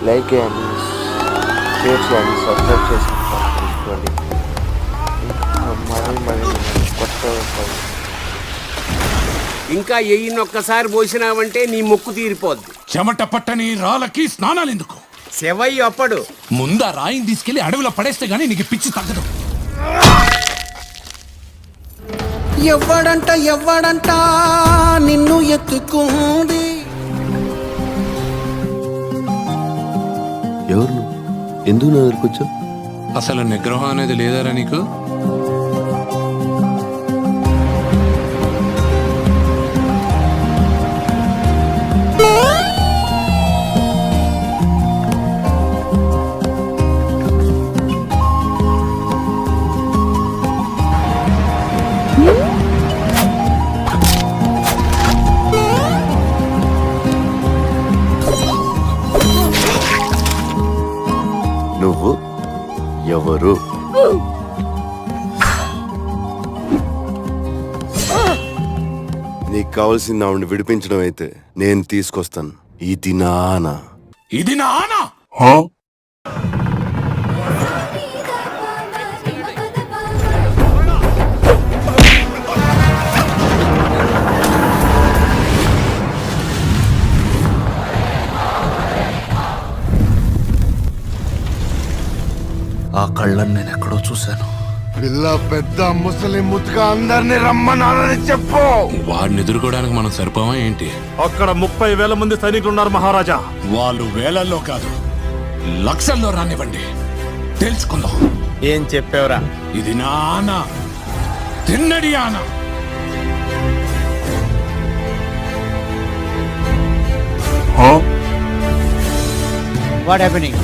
Like చేయండి, share చేయండి, subscribe చేసుకోండి. మరి కొత్త ఇంకా ఒక్కసారి పోసినావంటే నీ మొక్కు తీరిపోద్ది. చెమట పట్టని రాళ్ళకి స్నానాలు ఎందుకు? శివయ్య అప్పడు ముందా రాయిని తీసుకెళ్లి అడవిలో పడేస్తే గానీ నీకు పిచ్చి తగ్గదు. ఎవ్వడంట నిన్ను ఎత్తుకుంది. ఎవరు నువ్వు? ఎందుకు నా దగ్గరకు వచ్చావు? అసలు నిగ్రహం అనేది లేదారా నీకు? నువ్వు ఎవరు? నీకు కావాల్సింది ఆవిడని విడిపించడం అయితే నేను తీసుకొస్తాను. ఇది నానా. ఇది నానా? ఆ కళ్ళని నేను ఎక్కడో చూశాను. పిల్ల పెద్ద ముసలి ముతుగా అందరినీ రమ్మన్నానని చెప్పు. వాడిని ఎదుర్కోవడానికి మనం సరిపోవా ఏంటి? అక్కడ 30,000 మంది సైనికులు ఉన్నారు మహారాజా. వాళ్ళు వేలల్లో కాదు, లక్షల్లో రానివ్వండి, తెలుసుకుందాం. ఏం చెప్పావురా? ఇది నానా, తిన్నడి ఆనా. What happening?